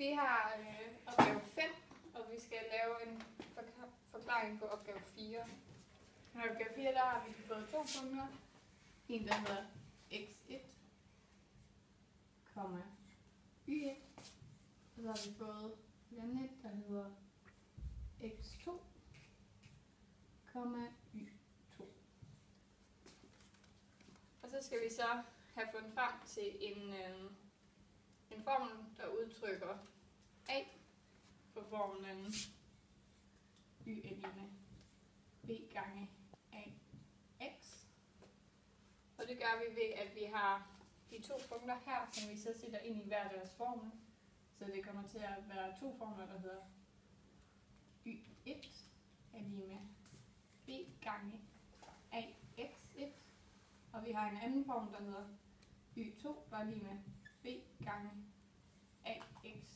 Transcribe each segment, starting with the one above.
Vi har opgave 5, og vi skal lave en forklaring på opgave 4. I opgave 4 der har vi fået 2 punkter. En der hedder x1, y1. Og så har vi fået en anden der hedder x2, y2. Og så skal vi så have fundet frem til en formel, der udtrykker a for formlen y er lige med b gange ax. Og det gør vi ved, at vi har de 2 punkter her, som vi så sætter ind i hver deres formel. Så det kommer til at være 2 formler, der hedder y1 er lige med b gange ax1. Og vi har en anden formel, der hedder y2, der er lige med b gange ax2.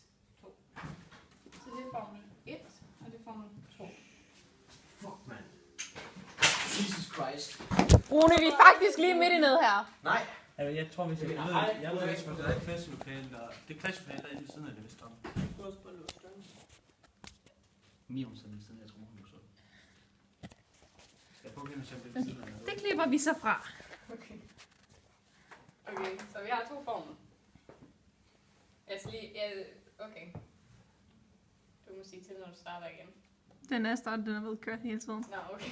Så det er formel 1, og det er formel 2. Fuck, man. Jesus Christ. Rune, vi er faktisk lige midt i ned her. Nej. Jeg tror, hvis jeg ved ikke, hvor det er klasselokale, og det klasselokale, der er inde ved siden af det, vist om. Mium, så ved siden af, jeg tror, hun er så. Skal jeg prøve at se, ved siden af Det klipper vi så fra. Okay, så vi har 2 formler. Altså lige, okay. Du må sige til, når du starter igen. Den er startet, den er ved kørt hele tiden. Nå, okay.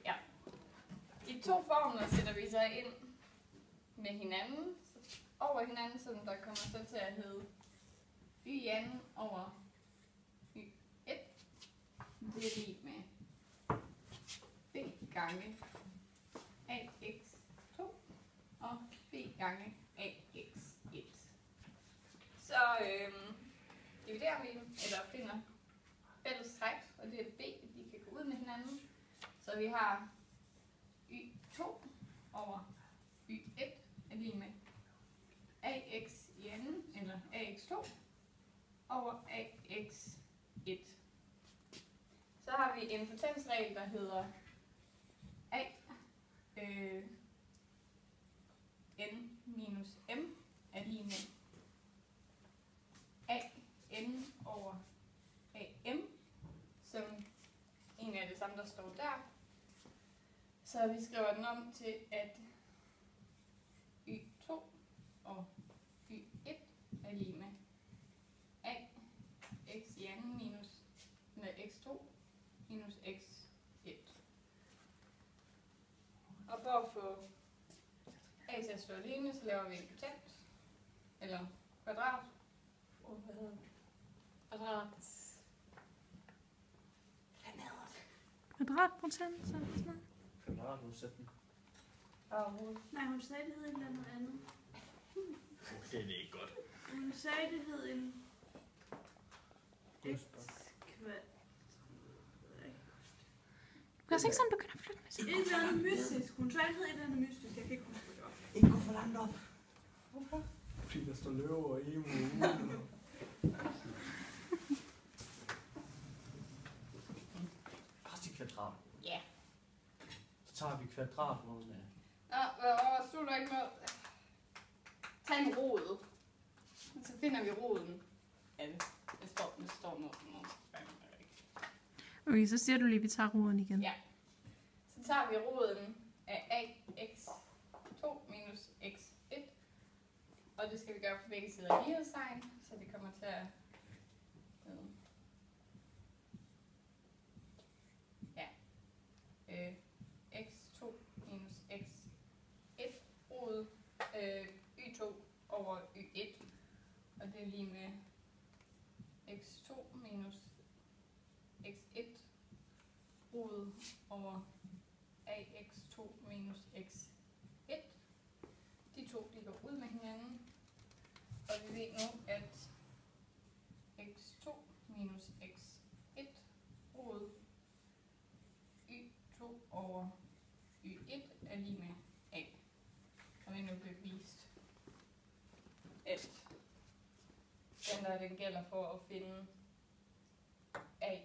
Ja. De 2 formler sætter vi så ind med hinanden, over hinanden, så der kommer så til at hedde y2 over y1. Det er lige med b gange ax2 og b gange ax1. Så dividerer vi eller finder fælles træk, og det er b, de kan gå ud med hinanden. Så vi har y2 over y1 er lige med ax i anden, eller ax2 over ax1. Så har vi en potensregel, der hedder a n minus m er lige med a n over am, som en af det samme, der står der. Så vi skriver den om til, at y2 og y1 er lige med a x i anden minus med x2 minus x1. Og for at få a til at stå alene, så laver vi en potens, eller kvadrat. Hvad hedder det? Kvadrat. Kvadratprocent, så sådan noget. Kvadratudsætning. Nej, hun sagde, det hed et eller andet. Det er ikke godt. Hun sagde, det hed en Du kan også ikke sådan, du kan da flytte med sig. et eller andet mystisk. Hun sagde, det hed et eller andet mystisk. Jeg kan ikke huske det op. Ikke gå for langt op. Hvorfor? Fordi der står løve og emu. Bare sig kvadrat. Ja. Så tager vi kvadratroden af. Nå, stod der ikke noget? Tag en rod. Så finder vi roden. Ja, det står noget. Okay, så siger du lige, at vi tager roden igen. Ja. Så tager vi roden af ax2 minus x1. Og det skal vi gøre på begge sider af lighedstegn, så det kommer til at x2 minus x1 rod y2 over y1. Og det er lige med x2 minus x1 rod over ax2 minus x1. De 2 de går ud med hinanden. Og vi ved nu, at x2 minus x1 rod y2 over y1 er lige med a. Og vi nu bevist, at den gælder for at finde a